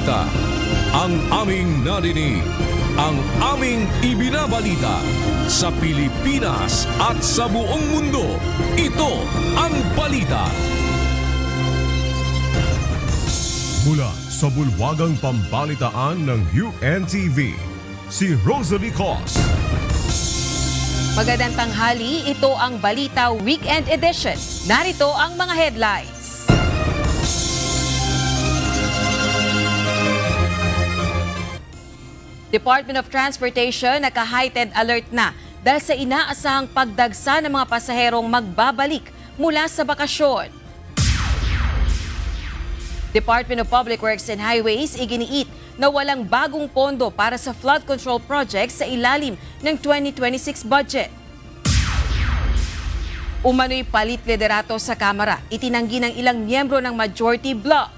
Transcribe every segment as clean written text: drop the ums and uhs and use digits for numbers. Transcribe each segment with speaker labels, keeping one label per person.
Speaker 1: balita. Ang aming narinig, ang aming ibinabalita sa Pilipinas at sa buong mundo. Ito ang balita. Mula sa bulwagang pambalitaan ng UNTV, si Rosalie Cos.
Speaker 2: Magandang tanghali, ito ang Balita Weekend Edition. Narito ang mga headlines. Department of Transportation naka-heightened alert na dahil sa inaasahang pagdagsa ng mga pasaherong magbabalik mula sa bakasyon. Department of Public Works and Highways iginiit na walang bagong pondo para sa flood control projects sa ilalim ng 2026 budget. Umano'y palit liderato sa Kamara, itinanggi ng ilang miyembro ng majority bloc.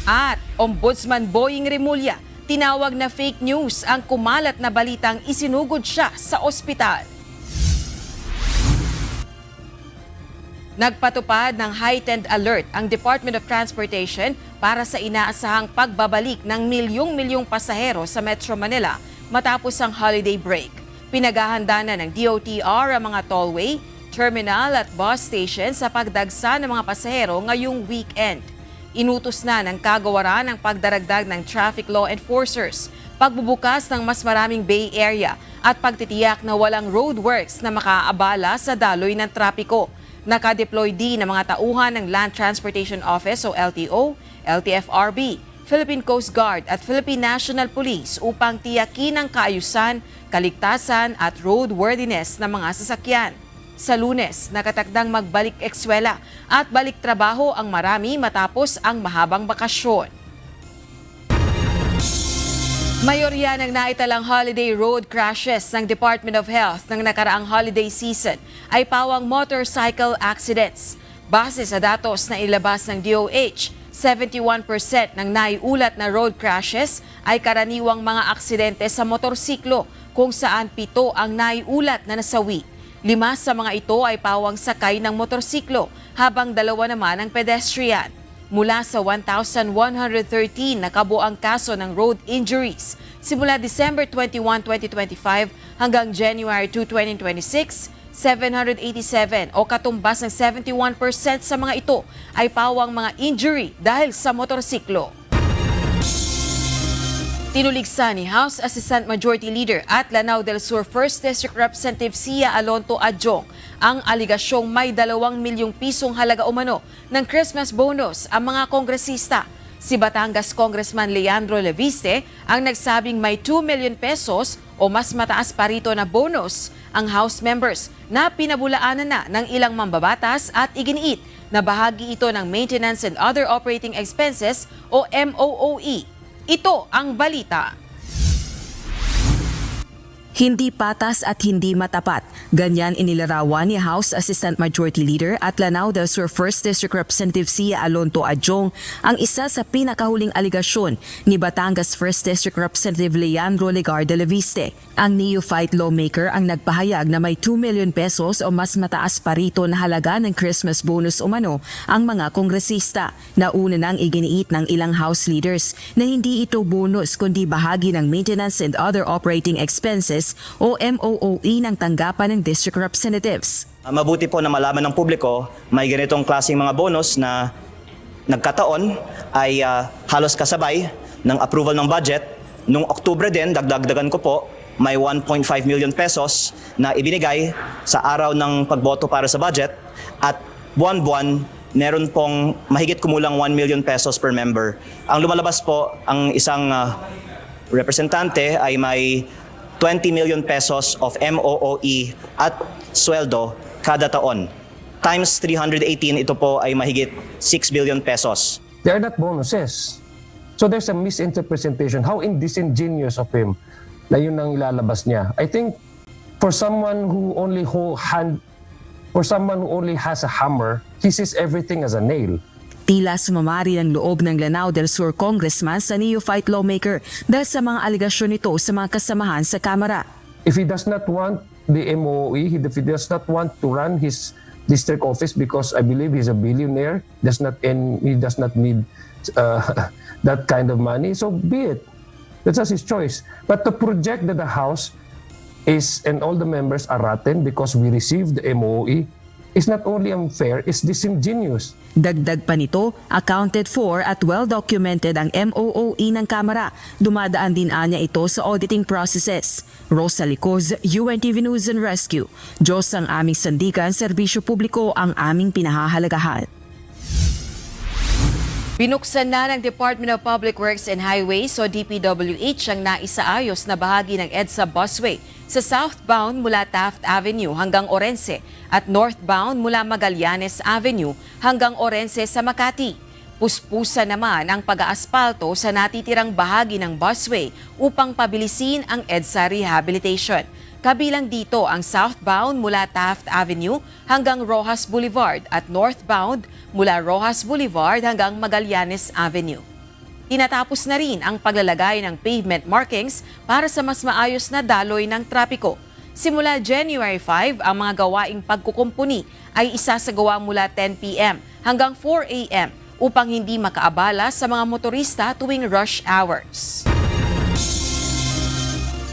Speaker 2: At Ombudsman Boying Remulla, tinawag na fake news ang kumalat na balitang isinugod siya sa ospital. Nagpatupad ng heightened alert ang Department of Transportation para sa inaasahang pagbabalik ng milyong-milyong pasahero sa Metro Manila matapos ang holiday break. Pinaghahanda na ng DOTR ang mga tollway, terminal at bus station sa pagdagsa ng mga pasahero ngayong weekend. Inutos na ng kagawaran ang pagdaragdag ng traffic law enforcers, pagbubukas ng mas maraming bay area at pagtitiyak na walang roadworks na makaabala sa daloy ng trapiko. Nakadeploy din ng mga tauhan ng Land Transportation Office o LTO, LTFRB, Philippine Coast Guard at Philippine National Police upang tiyakin ang kaayusan, kaligtasan at roadworthiness ng mga sasakyan. Sa Lunes, nakatakdang magbalik eskwela at balik trabaho ang marami matapos ang mahabang bakasyon. Mayorya ng naitalang holiday road crashes ng Department of Health ng nakaraang holiday season ay pawang motorcycle accidents. Base sa datos na ilabas ng DOH, 71% ng naiulat na road crashes ay karaniwang mga aksidente sa motorsiklo kung saan 7 ang naiulat na nasawi. 5 sa mga ito ay pawang sakay ng motorsiklo habang 2 naman ang pedestrian. Mula sa 1,113 na kabuang kaso ng road injuries simula December 21, 2025 hanggang January 2, 2026, 787 o katumbas ng 71% sa mga ito ay pawang mga injury dahil sa motorsiklo. Tinuligsa ni House Assistant Majority Leader at Lanao del Sur 1st District Representative Sia Alonto Adjong ang aligasyong may 2 milyong pisong halaga umano ng Christmas bonus ang mga kongresista. Si Batangas Congressman Leandro Leviste ang nagsabing may 2 million pesos o mas mataas pa rito na bonus ang House members na pinabulaanan na ng ilang mambabatas at iginiit na bahagi ito ng Maintenance and Other Operating Expenses o MOOE. Ito ang balita.
Speaker 3: Hindi patas at hindi matapat. Ganyan inilarawan ni House Assistant Majority Leader at Lanao del Sur 1st District Representative Sia Alonto Adjong ang isa sa pinakahuling aligasyon ni Batangas 1st District Representative Leandro Legarda Leviste. Ang neophyte lawmaker ang nagpahayag na may 2 million pesos o mas mataas pa rito na halaga ng Christmas bonus umano ang mga kongresista. Nauna nang iginiit ng ilang House leaders na hindi ito bonus kundi bahagi ng Maintenance and Other Operating Expenses o MOOE ng tanggapan ng District Representatives.
Speaker 4: Mabuti po na malaman ng publiko may ganitong klaseng mga bonus na nagkataon ay halos kasabay ng approval ng budget. Noong Oktubre din, dagdagan ko po, may 1.5 million pesos na ibinigay sa araw ng pagboto para sa budget at buwan-buwan meron pong mahigit kumulang 1 million pesos per member. Ang lumalabas po, ang isang representante ay may 20 million pesos of MOOE at sweldo kada taon. Times 318, ito po ay mahigit 6 billion pesos.
Speaker 5: They are not bonuses. So there's a misinterpretation. How disingenuous of him na yun ang ilalabas niya. I think for someone who only has a hammer, he sees everything as a nail.
Speaker 3: Tila sumamari ng loob ng Lanao del Sur congressman sa neophyte lawmaker dahil sa mga aligasyon nito sa mga kasamahan sa Kamara.
Speaker 5: If he does not want the MOE, if he does not want to run his district office because I believe he's a billionaire, he does not need that kind of money, so be it. That's his choice. But to project that the House is and all the members are rotten because we received the MOE is not only unfair, it's disingenuous.
Speaker 3: Dagdag pa nito, accounted for at well-documented ang MOOE ng Kamara. Dumadaan din anya ito sa auditing processes. Rosa Licoz, UNTV News and Rescue. Diyos ang aming sandigan, serbisyo publiko ang aming pinahahalagahan.
Speaker 2: Binuksan na ng Department of Public Works and Highways o DPWH ang naisaayos na bahagi ng EDSA busway sa southbound mula Taft Avenue hanggang Orense at northbound mula Magallanes Avenue hanggang Orense sa Makati. Puspusa naman ang pag-aaspalto sa natitirang bahagi ng busway upang pabilisin ang EDSA rehabilitation. Kabilang dito ang southbound mula Taft Avenue hanggang Rojas Boulevard at northbound mula Rojas Boulevard hanggang Magallanes Avenue. Tinatapos na rin ang paglalagay ng pavement markings para sa mas maayos na daloy ng trapiko. Simula January 5, ang mga gawaing pagkukumpuni ay isasagawa mula 10 p.m. hanggang 4 a.m. upang hindi makaabala sa mga motorista tuwing rush hours.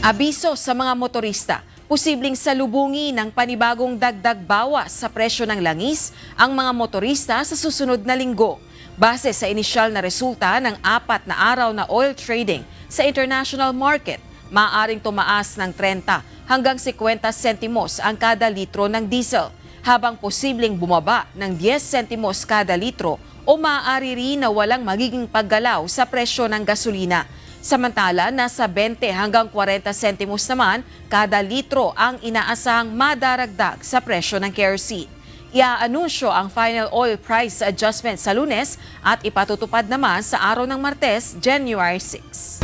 Speaker 2: Abiso sa mga motorista, posibleng salubungi ng panibagong dagdag bawas sa presyo ng langis ang mga motorista sa susunod na linggo. Base sa inisyal na resulta ng 4 na araw na oil trading sa international market, maaaring tumaas ng 30 hanggang 50 sentimos ang kada litro ng diesel, habang posibleng bumaba ng 10 sentimos kada litro o maaari rin na walang magiging paggalaw sa presyo ng gasolina. Samantala, nasa 20 hanggang 40 sentimos naman kada litro ang inaasahang madaragdag sa presyo ng kerosene. Iaanunsyo ang final oil price adjustment sa Lunes at ipatutupad naman sa araw ng Martes, January 6.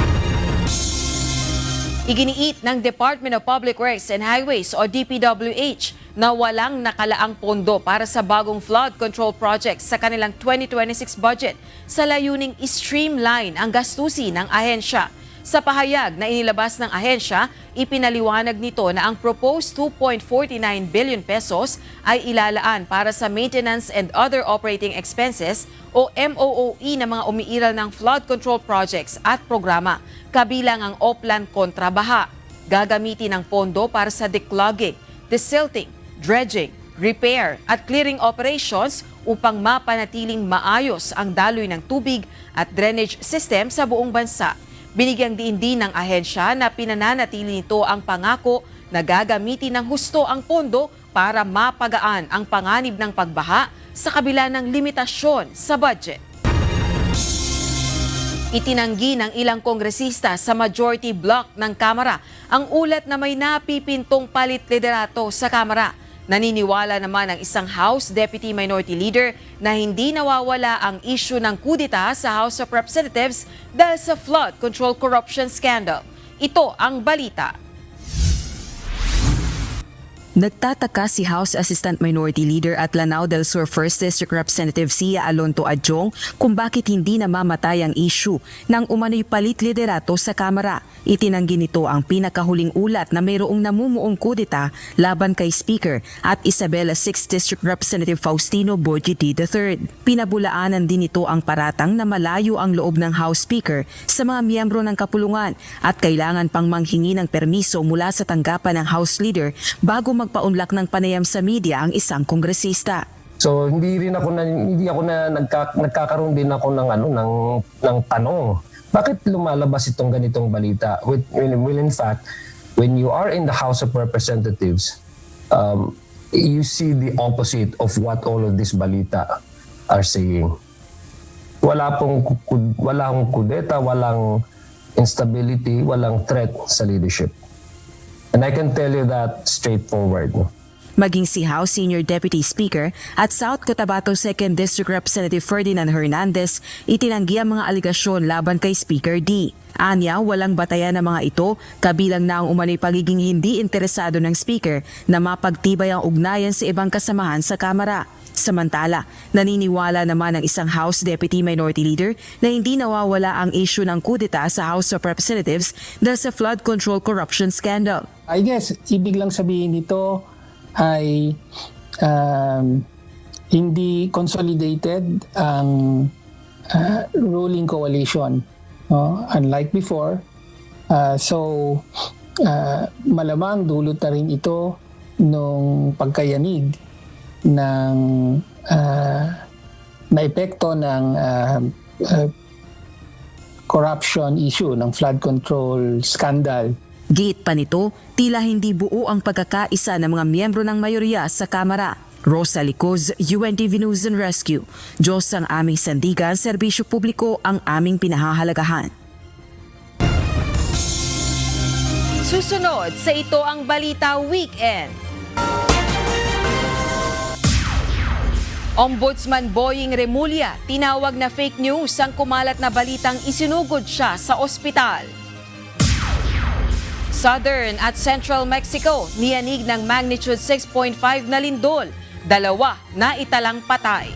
Speaker 2: Iginiit ng Department of Public Works and Highways o DPWH na walang nakalaang pondo para sa bagong flood control project sa kanilang 2026 budget sa layuning i-streamline ang gastusin ng ahensya. Sa pahayag na inilabas ng ahensya, ipinaliwanag nito na ang proposed 2.49 billion pesos ay ilalaan para sa maintenance and other operating expenses o MOOE na mga umiiral ng flood control projects at programa, kabilang ang Oplan kontra baha. Gagamitin ang pondo para sa declogging, desilting, dredging, repair at clearing operations upang mapanatiling maayos ang daloy ng tubig at drainage system sa buong bansa. Binigyang diin din ng ahensya na pinananatili nito ang pangako na gagamitin ng husto ang pondo para mapagaan ang panganib ng pagbaha sa kabila ng limitasyon sa budget. Itinanggi ng ilang kongresista sa majority block ng Kamara ang ulat na may napipintong palit liderato sa Kamara. Naniniwala naman ang isang House Deputy Minority Leader na hindi nawawala ang issue ng kudeta sa House of Representatives dahil sa flood control corruption scandal. Ito ang balita.
Speaker 3: Nagtataka si House Assistant Minority Leader at Lanao del Sur 1st District Representative Sia Alonto Adjong kung bakit hindi namamatay ang issue ng umano'y palit liderato sa Kamara. Itinanggi nito ang pinakahuling ulat na mayroong namumuong kudeta laban kay Speaker at Isabela 6th District Representative Faustino Boyeti III. Pinabulaanan din nito ang paratang na malayo ang loob ng House Speaker sa mga miyembro ng kapulungan at kailangan pang manghingi ng permiso mula sa tanggapan ng House Leader bago magpaunlak ng panayam sa media ang isang kongresista.
Speaker 5: So hindi ako na nagkakaroon din ako ng tanong. Bakit lumalabas itong ganitong balita? Well, in fact, when you are in the House of Representatives, you see the opposite of what all of this balita are saying. Walang kudeta, walang instability, walang threat sa leadership. And I can tell you that straightforward.
Speaker 3: Maging si House Senior Deputy Speaker at South Cotabato 2nd District Representative Ferdinand Hernandez itinanggi ang mga aligasyon laban kay Speaker D. Anya, walang batayan ng mga ito, kabilang na ang umano'y pagiging hindi interesado ng Speaker na mapagtibay ang ugnayan sa ibang kasamahan sa Kamara. Samantala, naniniwala naman ang isang House Deputy Minority Leader na hindi nawawala ang issue ng kudeta sa House of Representatives dahil sa flood control corruption scandal.
Speaker 6: I guess, ibig lang sabihin nito ay hindi consolidated ang ruling coalition, no? Unlike before. Malamang dulot na rin ito nung pagkayanig ng na epekto ng corruption issue, ng flood control scandal.
Speaker 3: Giit pa nito, tila hindi buo ang pagkakaisa ng mga miyembro ng mayorya sa Kamara. Rosa Licoz, UNTV News and Rescue. Diyos ang aming sandigan, serbisyo publiko ang aming pinahahalagahan.
Speaker 2: Susunod sa Ito ang Balita Weekend. Ombudsman Boying Remulla, tinawag na fake news ang kumalat na balitang isinugod siya sa ospital. Southern at Central Mexico, niyanig ng magnitude 6.5 na lindol, 2 na italang patay.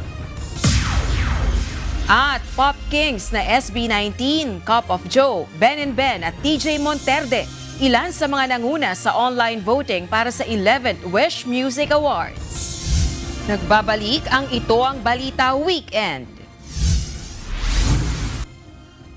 Speaker 2: At Pop Kings na SB19, Cup of Joe, Ben and Ben at TJ Monterde, ilan sa mga nanguna sa online voting para sa 11th Wish Music Awards. Nagbabalik ang Ito ang Balita Weekend.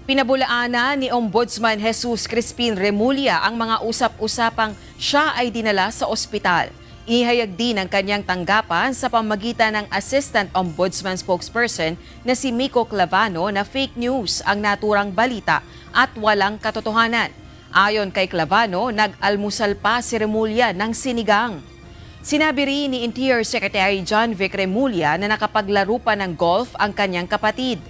Speaker 2: Pinabulaanan ni Ombudsman Jesus Crispin Remulla ang mga usap-usapang siya ay dinala sa ospital. Inihayag din ang kanyang tanggapan sa pamagitan ng Assistant Ombudsman Spokesperson na si Miko Clavano na fake news ang naturang balita at walang katotohanan. Ayon kay Clavano, nag-almusal pa si Remulla ng sinigang. Sinabi rin ni Interior Secretary John Vic Remulla na nakapaglaro pa ng golf ang kanyang kapatid.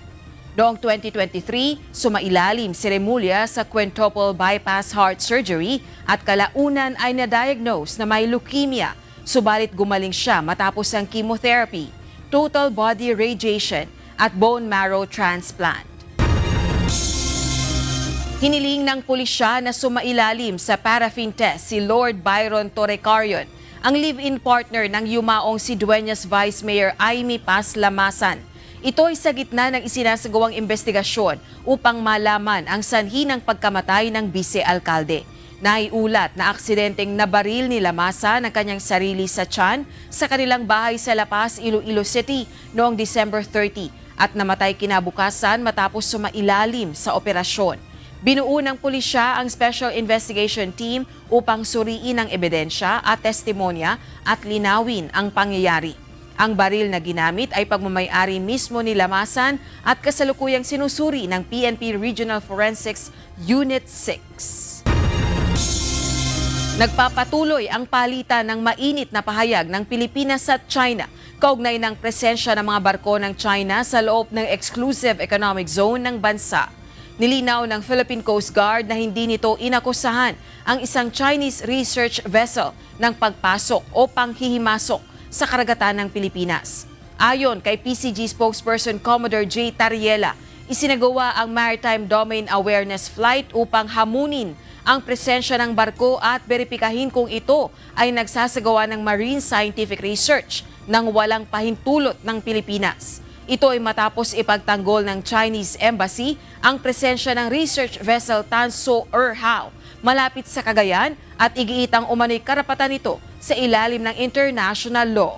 Speaker 2: Noong 2023, sumailalim si Remulla sa quintuple bypass heart surgery at kalaunan ay na-diagnose na may leukemia, subalit gumaling siya matapos ang chemotherapy, total body radiation at bone marrow transplant. Hiniling ng pulisya na sumailalim sa paraffin test si Lord Byron Torrecarion, ang live-in partner ng yumaong si Dueñas Vice Mayor Aimee Paz Lamasan. Ito ay sa gitna ng isinasagawang investigasyon upang malaman ang sanhi ng pagkamatay ng bise-alkalde. Naiulat na aksidenteng nabaril ni Lamasan ang kanyang sarili sa tiyan sa kanilang bahay sa La Paz, Iloilo City noong December 30 at namatay kinabukasan matapos sumailalim sa operasyon. Binuo ng pulisya ang Special Investigation Team upang suriin ang ebidensya at testimonya at linawin ang pangyayari. Ang baril na ginamit ay pagmamay-ari mismo ni Lamasan at kasalukuyang sinusuri ng PNP Regional Forensics Unit 6. Nagpapatuloy ang palitan ng mainit na pahayag ng Pilipinas at China kaugnay ng presensya ng mga barko ng China sa loob ng Exclusive Economic Zone ng bansa. Nilinaw ng Philippine Coast Guard na hindi nito inakusahan ang isang Chinese research vessel ng pagpasok o panghihimasok sa karagatan ng Pilipinas. Ayon kay PCG spokesperson Commodore J. Tariela, isinagawa ang Maritime Domain Awareness Flight upang hamunin ang presensya ng barko at beripikahin kung ito ay nagsasagawa ng marine scientific research nang walang pahintulot ng Pilipinas. Ito ay matapos ipagtanggol ng Chinese Embassy ang presensya ng research vessel Tanso Erhao malapit sa Cagayan at igiitang umano'y karapatan nito sa ilalim ng international law.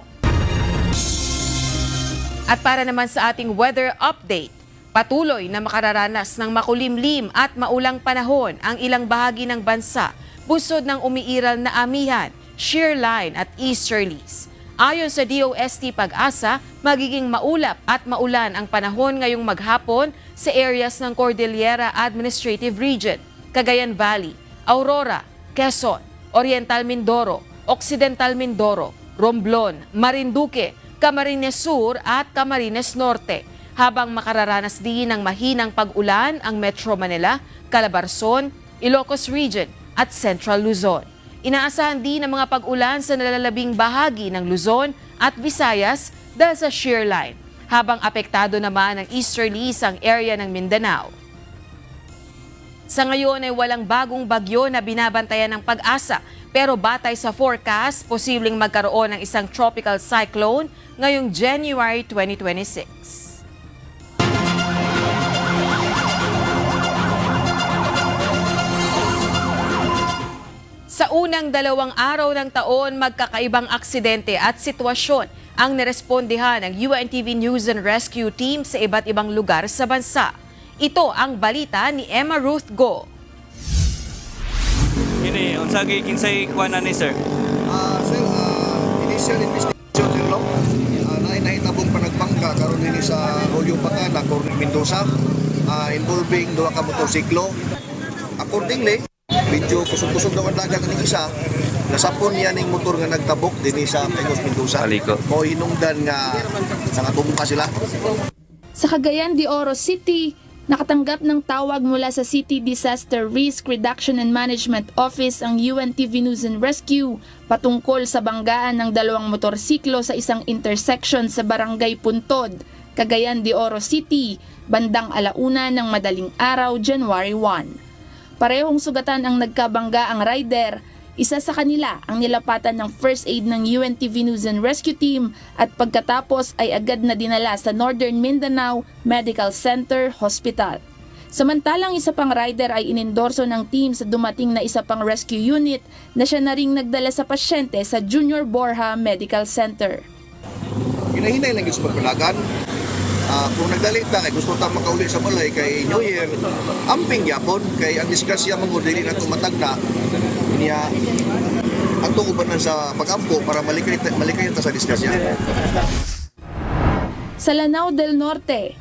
Speaker 2: At para naman sa ating weather update, patuloy na makararanas ng makulimlim at maulang panahon ang ilang bahagi ng bansa, bunsod ng umiiral na amihan, shear line at easterlies. Ayon sa DOST Pag-asa, magiging maulap at maulan ang panahon ngayong maghapon sa areas ng Cordillera Administrative Region, Cagayan Valley, Aurora, Quezon, Oriental Mindoro, Occidental Mindoro, Romblon, Marinduque, Camarines Sur at Camarines Norte, habang makararanas din ng mahinang pag-ulan ang Metro Manila, Calabarzon, Ilocos Region at Central Luzon. Inaasahan din ang mga pag-ulan sa nalalabing bahagi ng Luzon at Visayas dahil sa shear line, habang apektado naman ng easterlies ang area ng Mindanao. Sa ngayon ay walang bagong bagyo na binabantayan ng Pag-asa, pero batay sa forecast, posibleng magkaroon ng isang tropical cyclone ngayong January 2026. Sa unang 2 araw ng taon, magkakaibang aksidente at sitwasyon ang nirespondihan ng UNTV News and Rescue Team sa iba't ibang lugar sa bansa. Ito ang balita ni Emma Ruth Go.
Speaker 7: Ini unsa gi kinsay kuanan ni sir?
Speaker 8: Sir, initial investigation sir no. Nahitabong panagbangka karon ini sa Rolyo Pacana, Cornel Mendoza, involving duha ka motorsiklo. Accordingly, medyo kusog-kusog daw ang dagat ng isa. Nasapon niya ning motor nga nagtabok dinhi sa Pengos Mendoza.
Speaker 7: Aliko.
Speaker 8: Mo hinungdan nga nangatubong sila.
Speaker 9: Sa Cagayan de Oro City, nakatanggap ng tawag mula sa City Disaster Risk Reduction and Management Office ang UNTV News and Rescue patungkol sa banggaan ng dalawang motorsiklo sa isang intersection sa Barangay Puntod, Cagayan de Oro City, bandang 1:00 ng madaling araw, January 1. Parehong sugatan ang nagkabangga ang rider. Isa sa kanila ang nilapatan ng first aid ng UNTV News and Rescue Team at pagkatapos ay agad na dinala sa Northern Mindanao Medical Center Hospital. Samantalang isa pang rider ay inendorso ng team sa dumating na isa pang rescue unit na siya na ring nagdala sa pasyente sa Junior Borja Medical Center.
Speaker 8: Hinahinay lang yung sa pagpalagan. Kung nagdalita kay gusto ta makauli sa balay kay New Year, amping yapon kay ang disgrasya mong dili na tumatag na niya ang tugubanan sa pag-ampo para malikay ta sa disgrasya.
Speaker 9: Sa Lanao del Norte,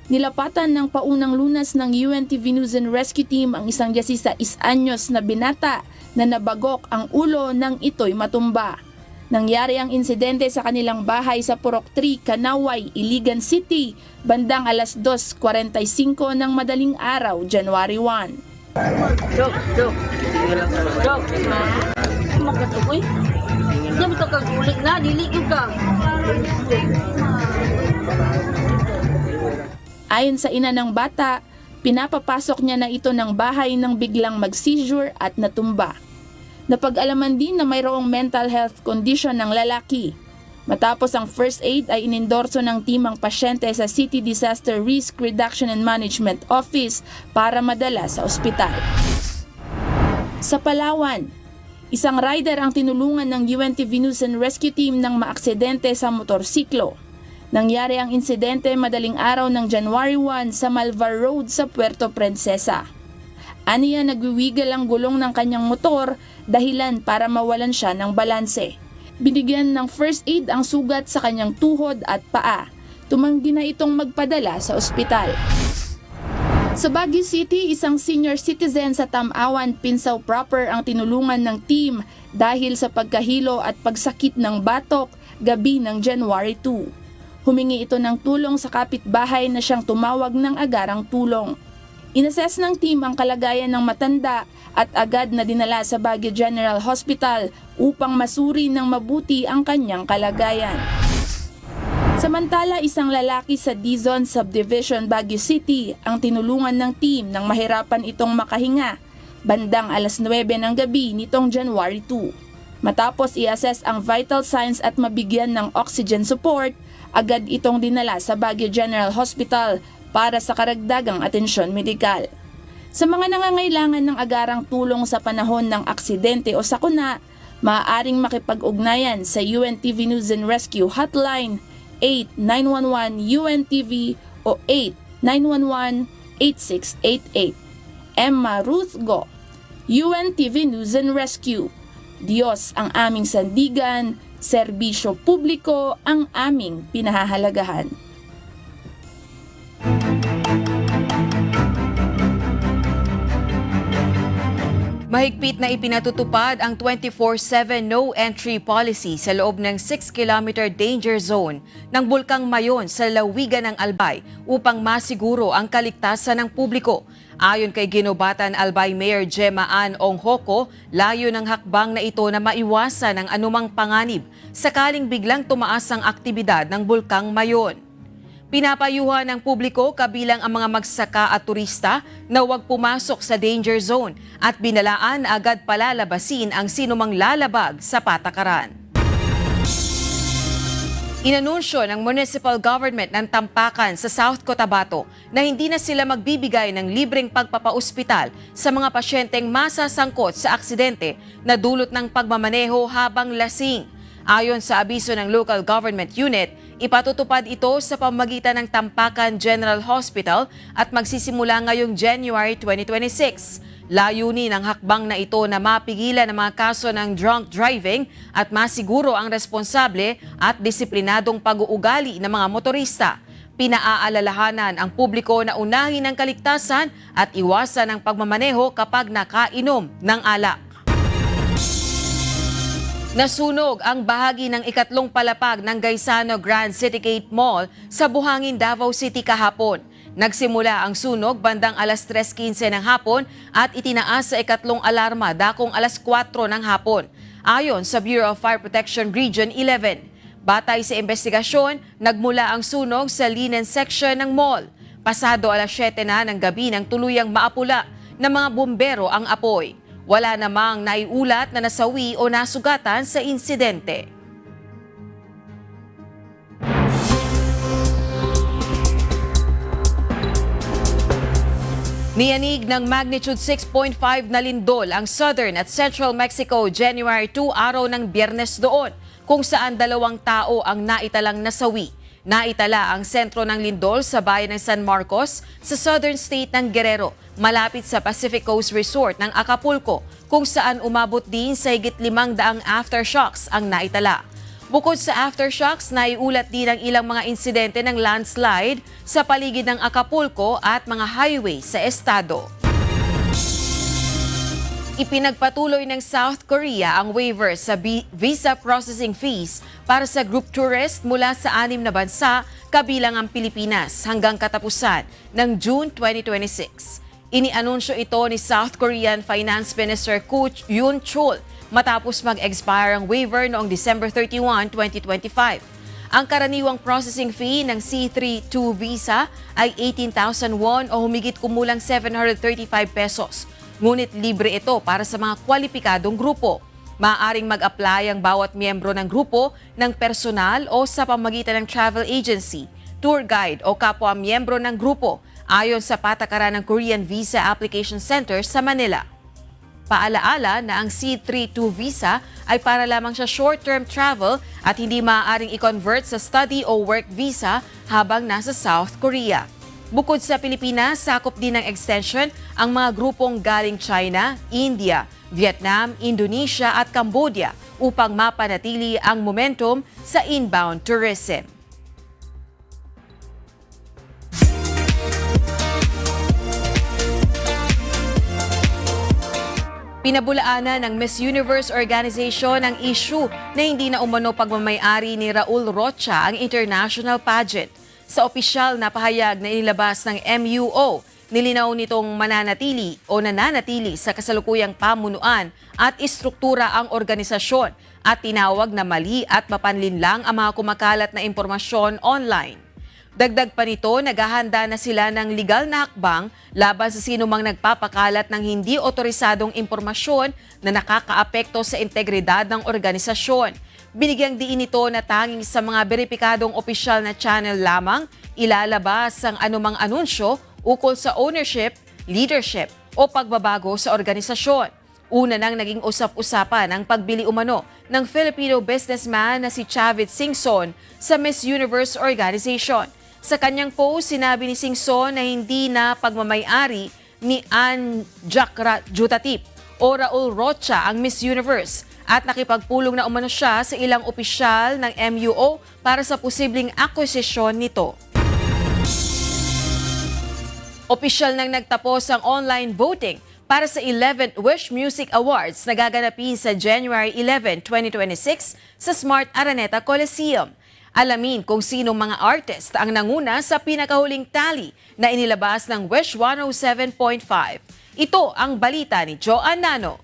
Speaker 9: nilapatan ng paunang lunas ng UNTV News and Rescue Team ang isang 16 anyos na binata na nabagok ang ulo nang ito'y matumba. Nangyari ang insidente sa kanilang bahay sa Purok 3, Kanaway, Iligan City, bandang 2:45 ng madaling araw, January 1. Ayon sa ina ng bata, pinapapasok niya na ito ng bahay nang biglang mag-seizure at natumba. Napag-alaman din na mayroong mental health condition ng lalaki. Matapos ang first aid ay inendorso ng team ang pasyente sa City Disaster Risk Reduction and Management Office para madala sa ospital. Sa Palawan, isang rider ang tinulungan ng UNTV News and Rescue Team nang maaksidente sa motorsiklo. Nangyari ang insidente madaling araw ng January 1 sa Malvar Road sa Puerto Princesa. Aniya nagwiwigil ang gulong ng kanyang motor dahilan para mawalan siya ng balanse. Binigyan ng first aid ang sugat sa kanyang tuhod at paa. Tumanggi na itong magpadala sa ospital. Sa Baguio City, isang senior citizen sa Tamawan, Pinsaw proper ang tinulungan ng team dahil sa pagkahilo at pagsakit ng batok gabi ng January 2. Humingi ito ng tulong sa kapitbahay na siyang tumawag ng agarang tulong. Inassess ng team ang kalagayan ng matanda at agad na dinala sa Baguio General Hospital upang masuri ng mabuti ang kanyang kalagayan. Samantala, isang lalaki sa Dizon Subdivision, Baguio City ang tinulungan ng team nang mahirapan itong makahinga bandang 9:00 ng gabi nitong January 2. Matapos i-assess ang vital signs at mabigyan ng oxygen support, agad itong dinala sa Baguio General Hospital para sa karagdagang atensyon medikal. Sa mga nangangailangan ng agarang tulong sa panahon ng aksidente o sakuna, maaaring makipag-ugnayan sa UNTV News and Rescue Hotline 8911-UNTV o 8911-8688. Emma Ruth Go, UNTV News and Rescue. Diyos ang aming sandigan, serbisyo publiko ang aming pinahahalagahan.
Speaker 2: Mahigpit na ipinatutupad ang 24/7 no-entry policy sa loob ng 6-kilometer danger zone ng Bulkang Mayon sa lalawigan ng Albay upang masiguro ang kaligtasan ng publiko. Ayon kay Ginobatan Albay Mayor Gemma Ann Onghoko, layo ng hakbang na ito na maiwasan ang anumang panganib sakaling biglang tumaas ang aktibidad ng Bulkang Mayon. Pinapayuhan ng publiko kabilang ang mga magsaka at turista na huwag pumasok sa danger zone at binalaan na agad palalabasin ang sinumang lalabag sa patakaran. Inanunsyo ng municipal government ng Tampakan sa South Cotabato na hindi na sila magbibigay ng libreng pagpapaospital sa mga pasyenteng masasangkot sa aksidente na dulot ng pagmamaneho habang lasing. Ayon sa abiso ng local government unit, ipatutupad ito sa pamamagitan ng Tampakan General Hospital at magsisimula ngayong January 2026. Layunin ng hakbang na ito na mapigilan ang mga kaso ng drunk driving at masiguro ang responsable at disiplinadong pag-uugali ng mga motorista. Pinaaalalahanan ang publiko na unahin ang kaligtasan at iwasan ang pagmamaneho kapag nakainom ng alak. Nasunog ang bahagi ng ikatlong palapag ng Gaisano Grand City Gate Mall sa Buhangin, Davao City kahapon. Nagsimula ang sunog bandang alas 3:15 ng hapon at itinaas sa ikatlong alarma dakong alas 4 ng hapon. Ayon sa Bureau of Fire Protection Region 11, batay sa investigasyon, nagmula ang sunog sa linen section ng mall. Pasado alas 7 na ng gabi nang tuluyang maapula ng mga bumbero ang apoy. Wala namang naiulat na nasawi o nasugatan sa insidente. Niyanig ng magnitude 6.5 na lindol ang southern at central Mexico January 2 araw ng Biyernes doon, kung saan 2 tao ang naitalang nasawi. Naitala ang sentro ng lindol sa bayan ng San Marcos sa southern state ng Guerrero, malapit sa Pacific Coast Resort ng Acapulco, kung saan umabot din sa higit 500 aftershocks ang naitala. Bukod sa aftershocks, naiulat din ang ilang mga insidente ng landslide sa paligid ng Acapulco at mga highway sa estado. Ipinagpatuloy ng South Korea ang waiver sa visa processing fees para sa group tourist mula sa 6 na bansa kabilang ang Pilipinas hanggang katapusan ng June 2026. Inianunsyo ito ni South Korean Finance Minister Koo Yoon-chul matapos mag-expire ang waiver noong December 31, 2025. Ang karaniwang processing fee ng C3-2 visa ay 18,000 won o humigit kumulang 735 pesos. Ngunit libre ito para sa mga kwalipikadong grupo. Maaaring mag-apply ang bawat miyembro ng grupo ng personal o sa pamamagitan ng travel agency, tour guide o kapwa miyembro ng grupo ayon sa patakaran ng Korean Visa Application Center sa Manila. Paalaala na ang C3-2 visa ay para lamang sa short-term travel at hindi maaaring i-convert sa study o work visa habang nasa South Korea. Bukod sa Pilipinas, sakop din ng extension ang mga grupong galing China, India, Vietnam, Indonesia at Cambodia upang mapanatili ang momentum sa inbound tourism. Pinabulaanan ng Miss Universe Organization ang issue na hindi na umano pagmamayari ni Raul Rocha ang international pageant. Sa opisyal na pahayag na inilabas ng MUO, nilinaw nitong nananatili sa kasalukuyang pamunuan at istruktura ang organisasyon at tinawag na mali at mapanlinlang ang mga kumakalat na impormasyon online. Dagdag pa nito, naghahanda na sila ng legal na hakbang laban sa sinumang nagpapakalat ng hindi otorisadong impormasyon na nakakaapekto sa integridad ng organisasyon. Binigyang diin ito na tanging sa mga beripikadong opisyal na channel lamang ilalabas ang anumang anunsyo ukol sa ownership, leadership o pagbabago sa organisasyon. Una nang naging usap-usapan ang pagbili umano ng Filipino businessman na si Chavit Singson sa Miss Universe Organization. Sa kanyang post, sinabi ni Singson na hindi na pagmamayari ni Ann Jakra Jutatip o Raul Rocha ang Miss Universe at nakipagpulong na umano siya sa ilang opisyal ng MUO para sa posibleng akwesisyon nito. Opisyal nang nagtapos ang online voting para sa 11th Wish Music Awards na gaganapin sa January 11, 2026 sa Smart Araneta Coliseum. Alamin kung sinong mga artist ang nanguna sa pinakahuling tally na inilabas ng Wish 107.5. Ito ang balita ni Joanne Nano.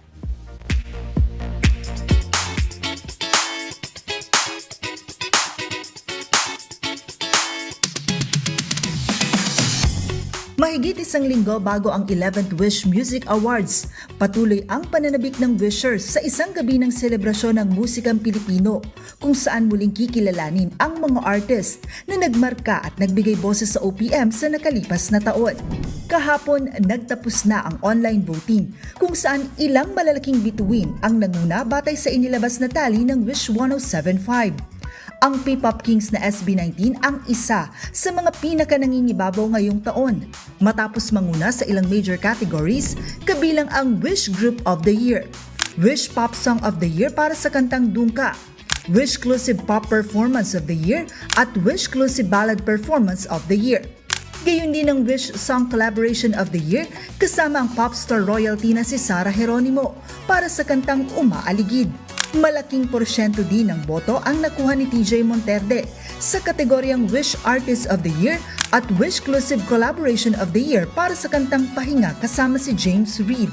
Speaker 10: Mahigit isang linggo bago ang 11th Wish Music Awards, patuloy ang pananabik ng wishers sa isang gabi ng selebrasyon ng musikang Pilipino kung saan muling kikilalanin ang mga artist na nagmarka at nagbigay boses sa OPM sa nakalipas na taon. Kahapon, nagtapos na ang online voting kung saan ilang malalaking bituin ang nanguna batay sa inilabas na tali ng Wish 1075. Ang P-Pop Kings na SB19 ang isa sa mga pinaka-nangingibabaw ngayong taon matapos manguna sa ilang major categories kabilang ang Wish Group of the Year, Wish Pop Song of the Year para sa kantang Dungka, Wish Exclusive Pop Performance of the Year at Wish Exclusive Ballad Performance of the Year. Gayon din ang Wish Song Collaboration of the Year kasama ang pop star royalty na si Sarah Geronimo para sa kantang Umaaligid. Malaking porsyento din ng boto ang nakuha ni TJ Monterde sa kategoryang Wish Artist of the Year at Wish Exclusive Collaboration of the Year para sa kantang Pahinga kasama si James Reid.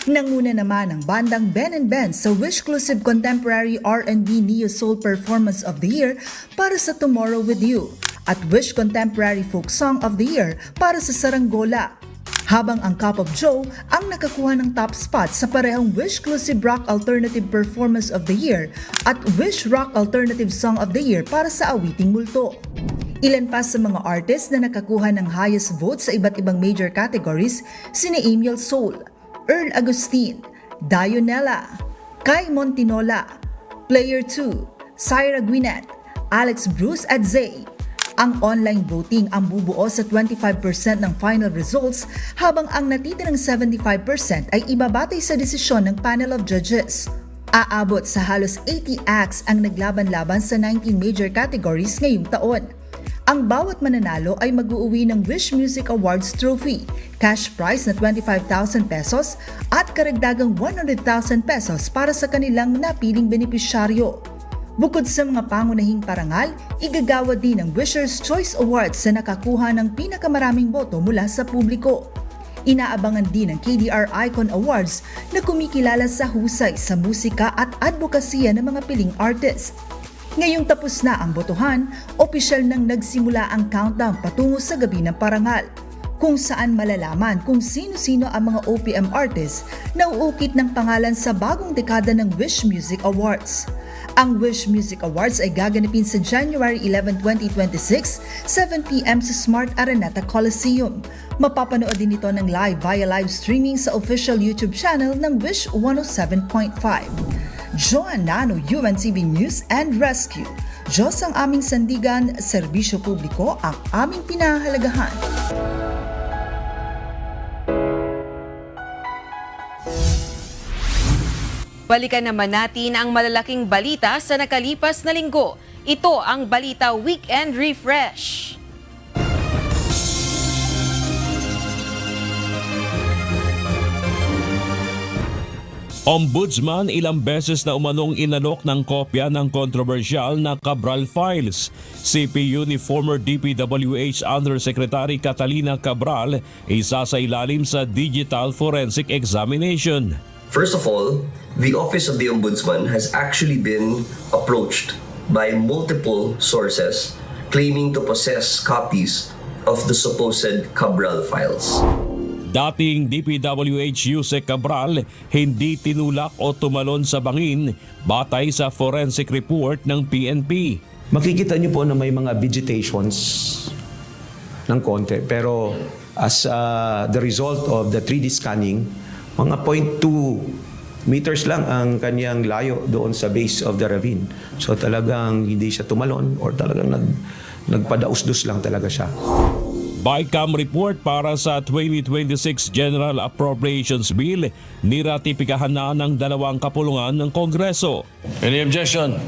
Speaker 10: Nanguna naman ang bandang Ben & Ben sa Wish Exclusive Contemporary R&B Neo Soul Performance of the Year para sa Tomorrow With You at Wish Contemporary Folk Song of the Year para sa Saranggola. Habang ang Cup of Joe ang nakakuha ng top spot sa parehong Wish Exclusive Rock Alternative Performance of the Year at Wish Rock Alternative Song of the Year para sa Awiting Multo. Ilan pa sa mga artist na nakakuha ng highest votes sa iba't ibang major categories sina Emil Soul, Earl Agustin, Dionella, Kai Montinola, Player 2, Syra Gwyneth, Alex Bruce at Zay. Ang online voting ang bubuo sa 25% ng final results habang ang natitirang 75% ay ibabatay sa desisyon ng panel of judges. Aabot sa halos 80 acts ang naglaban-laban sa 19 major categories ngayong taon. Ang bawat mananalo ay mag-uuwi ng Wish Music Awards trophy, cash prize na 25,000 pesos at karagdagang 100,000 pesos para sa kanilang napiling benepisyaryo. Bukod sa mga pangunahing parangal, igagawa din ang Wishers' Choice Awards sa nakakuha ng pinakamaraming boto mula sa publiko. Inaabangan din ang KDR Icon Awards na kumikilala sa husay sa musika at advokasya ng mga piling artist. Ngayong tapos na ang botohan, opisyal nang nagsimula ang countdown patungo sa gabi ng parangal, kung saan malalaman kung sino-sino ang mga OPM artists na uukit ng pangalan sa bagong dekada ng Wish Music Awards. Ang Wish Music Awards ay gaganapin sa January 11, 2026, 7pm sa Smart Araneta Coliseum. Mapapanood din ito ng live via live streaming sa official YouTube channel ng Wish 107.5. Joan Nano, UNTV News and Rescue. Diyos ang aming sandigan, serbisyo publiko ang aming pinahahalagahan.
Speaker 2: Balikan naman natin ang malalaking balita sa nakalipas na linggo. Ito ang Balita Weekend Refresh.
Speaker 1: Ombudsman ilang beses na umanong inalok ng kopya ng kontrobersyal na Cabral Files. CPU ni former DPWH Undersecretary Catalina Cabral isa sa ilalim sa Digital Forensic Examination.
Speaker 11: First of all, the Office of the Ombudsman has actually been approached by multiple sources claiming to possess copies of the supposed Cabral files.
Speaker 1: Dating DPWH Yusek Cabral hindi tinulak o tumalon sa bangin batay sa forensic report ng PNP.
Speaker 12: Makikita niyo po na may mga vegetations ng konti pero as the result of the 3D scanning, mga 0.2 meters lang ang kanyang layo doon sa base of the ravine. So talagang hindi siya tumalon or talagang nagpadaus-dus lang talaga siya.
Speaker 1: BICAM report para sa 2026 General Appropriations Bill niratipikahan na ng dalawang kapulungan ng Kongreso.
Speaker 13: Any objection?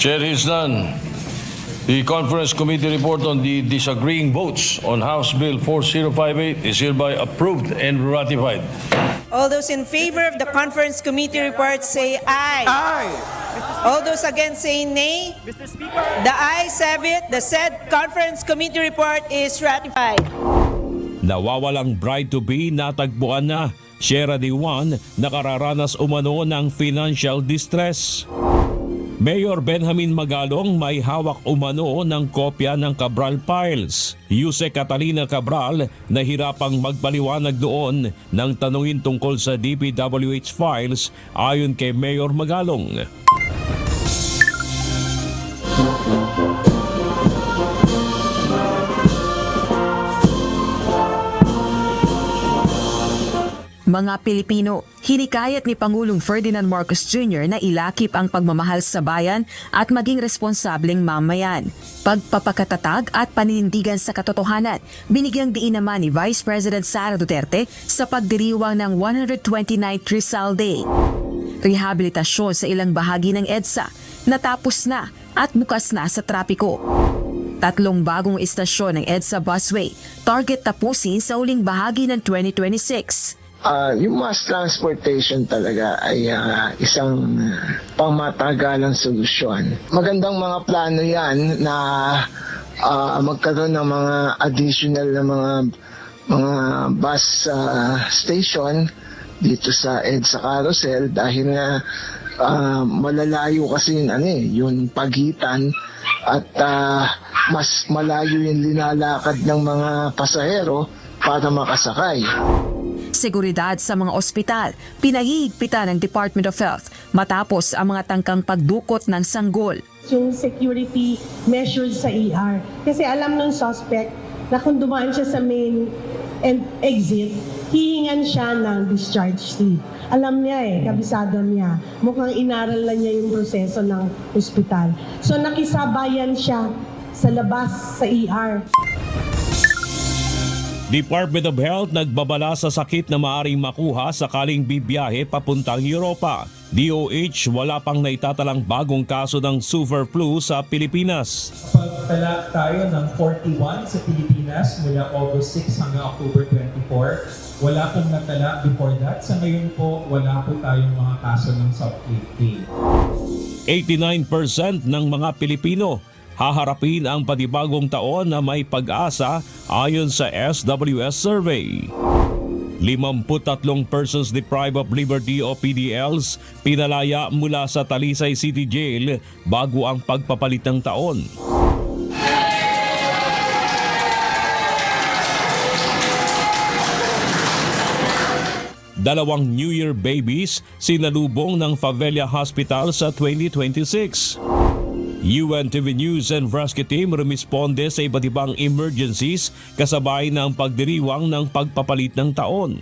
Speaker 13: Chair is none. The Conference Committee report on the disagreeing votes on House Bill 4058 is hereby approved and ratified.
Speaker 14: All those in favor of the Conference Committee report say aye. Aye. All those against say nay. Mr. Speaker. The ayes have it. The said Conference Committee report is ratified.
Speaker 1: Nawawalang bride-to-be natagpuan na. Sierra de Juan nakararanas umano ng financial distress. Mayor Benjamin Magalong may hawak umano ng kopya ng Cabral Files. Yuse Catalina Cabral nahirapang magpaliwanag doon ng tanungin tungkol sa DPWH files ayon kay Mayor Magalong.
Speaker 3: Mga Pilipino, hinikayat ni Pangulong Ferdinand Marcos Jr. na ilakip ang pagmamahal sa bayan at maging responsableng mamayan. Pagpapakatatag at paninindigan sa katotohanan, binigyang diin naman ni Vice President Sara Duterte sa pagdiriwang ng 129th Rizal Day. Rehabilitasyon sa ilang bahagi ng EDSA, natapos na at bukas na sa trapiko. 3 bagong istasyon ng EDSA busway, target tapusin sa uling bahagi ng 2026.
Speaker 15: Yung mass transportation talaga ay isang pangmatagalang solusyon. Magandang mga plano yan na magkaroon ng mga additional na mga bus station dito sa EDSA Carousel dahil nga malalayo kasi yung pagitan at mas malayo yung linalakad ng mga pasahero para makasakay.
Speaker 3: Seguridad sa mga ospital, pinahihigpitan ng Department of Health matapos ang mga tangkang pagdukot ng sanggol.
Speaker 16: Yung security measures sa ER. Kasi alam ng suspect na kung dumaan siya sa main and exit, hihingan siya ng discharge slip. Alam niya kabisado niya. Mukhang inaral na niya yung proseso ng ospital. So nakisabayan siya sa labas sa ER.
Speaker 1: Department of Health nagbabala sa sakit na maaring makuha sakaling bibiyahe papuntang Europa. DOH wala pang naitatalang bagong kaso ng super flu sa Pilipinas.
Speaker 17: Pagtala tayo ng 41 sa Pilipinas mula August 6 hanggang October 24. Wala pong natala before that. Sa ngayon po, wala po tayong mga kaso ng subclinic.
Speaker 1: 89% ng mga Pilipino haharapin ang panibagong taon na may pag-asa ayon sa SWS survey. 53 persons deprived of liberty o PDLs pinalaya mula sa Talisay City Jail bago ang pagpapalit ng taon. Dalawang New Year babies sinalubong ng Favela Hospital sa 2026. UNTV News and Rescue Team rumisponde sa iba't ibang emergencies kasabay ng pagdiriwang ng pagpapalit ng taon.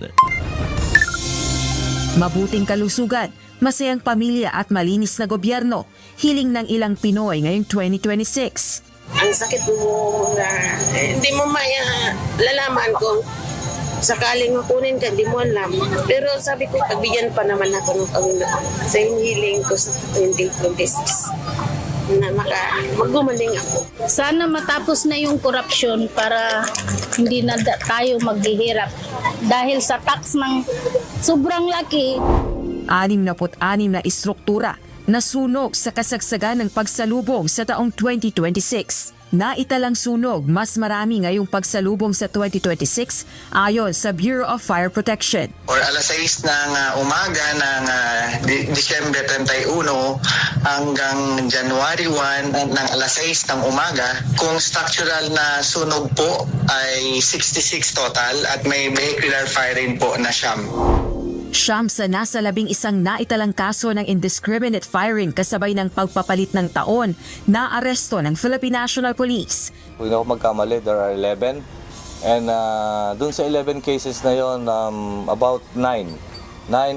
Speaker 3: Mabuting kalusugan, masayang pamilya at malinis na gobyerno, hiling ng ilang Pinoy ngayong 2026.
Speaker 18: Ang sakit mo na hindi mo lalaman kung sakaling makunin ka, di mo alam. Pero sabi ko, pagbigyan pa naman ako ng Panginoon sa hiling ko sa 2026. Na maggumaling ako.
Speaker 19: Sana matapos na yung korupsyon para hindi na tayo maghihirap dahil sa tax ng sobrang laki.
Speaker 3: 66 na istruktura nasunog sa kasagsagan ng pagsalubong sa taong 2026. Naitalang sunog mas marami ngayong pagsalubong sa 2026 ayon sa Bureau of Fire Protection.
Speaker 20: Or alas 6 ng umaga ng Disyembre 31 hanggang January 1 ng alas 6 ng umaga, kung structural na sunog po ay 66 total at may vehicular firing po na siyam.
Speaker 3: Siyam sa nasa 11 naitalang kaso ng indiscriminate firing kasabay ng pagpapalit ng taon na aresto ng Philippine National Police.
Speaker 21: Kung hindi ako magkamali, there are 11. And dun sa 11 cases na yon, about 9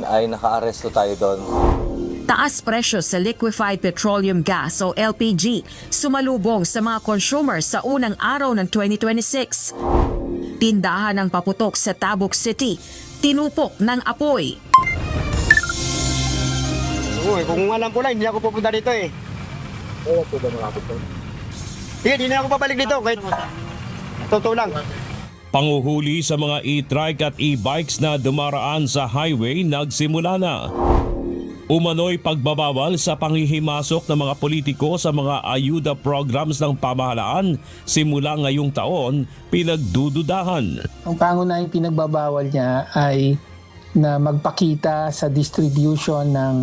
Speaker 21: ay naka-aresto tayo doon.
Speaker 3: Taas presyo sa liquefied petroleum gas o LPG sumalubong sa mga consumers sa unang araw ng 2026. Tindahan ng paputok sa Tabuk City, tinupok ng apoy.
Speaker 22: Kung alam ko lang, hindi ako pupunta dito eh.
Speaker 21: Oo, po ba makapunta?
Speaker 22: Sige, hindi na ako babalik dito kahit totoo lang.
Speaker 1: Panguhuli sa mga e-trike at e-bikes na dumaraan sa highway nagsimula na. Umano'y pagbabawal sa panghihimasok ng mga politiko sa mga ayuda programs ng pamahalaan simula ngayong taon pinagdududahan.
Speaker 6: Ang pangunahing pinagbabawal niya ay na magpakita sa distribution ng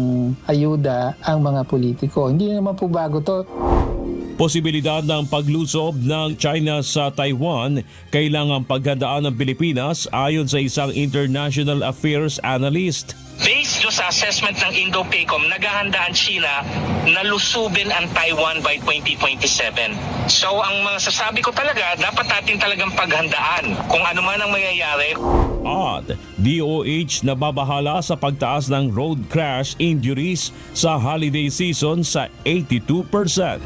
Speaker 6: ayuda ang mga politiko. Hindi naman po bago to.
Speaker 1: Posibilidad ng paglusob ng China sa Taiwan kailangang paghandaan ng Pilipinas ayon sa isang international affairs analyst.
Speaker 4: Based sa assessment ng Indo-PACOM, naghahanda ang China na lusubin ang Taiwan by 2027. So ang mga sasabi ko talaga, dapat natin talagang paghandaan kung ano man ang mangyayari.
Speaker 1: At DOH na babahala sa pagtaas ng road crash injuries sa holiday season sa 82%.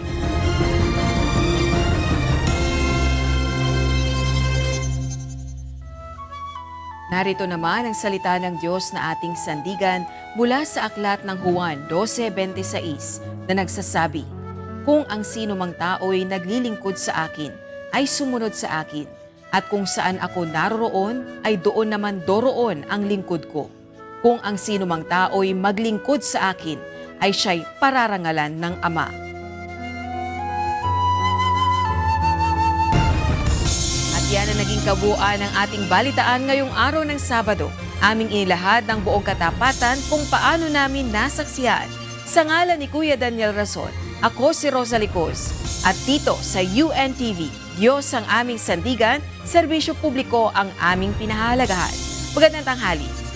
Speaker 2: Narito naman ang salita ng Diyos na ating sandigan mula sa aklat ng Juan 12:26 na nagsasabi, "Kung ang sino mang tao'y naglilingkod sa akin, ay sumunod sa akin, at kung saan ako naroroon, ay doon naman doroon ang lingkod ko. Kung ang sino mang tao'y maglingkod sa akin, ay siya'y pararangalan ng Ama." Yan ang naging kabuuan ng ating balitaan ngayong araw ng Sabado. Aming inilahad ng buong katapatan kung paano namin nasaksihan. Sa ngalan ni Kuya Daniel Rason, ako si Rosa Licos. At dito sa UNTV, Diyos ang aming sandigan, serbisyo publiko ang aming pinahalagahan. Magandang tanghali.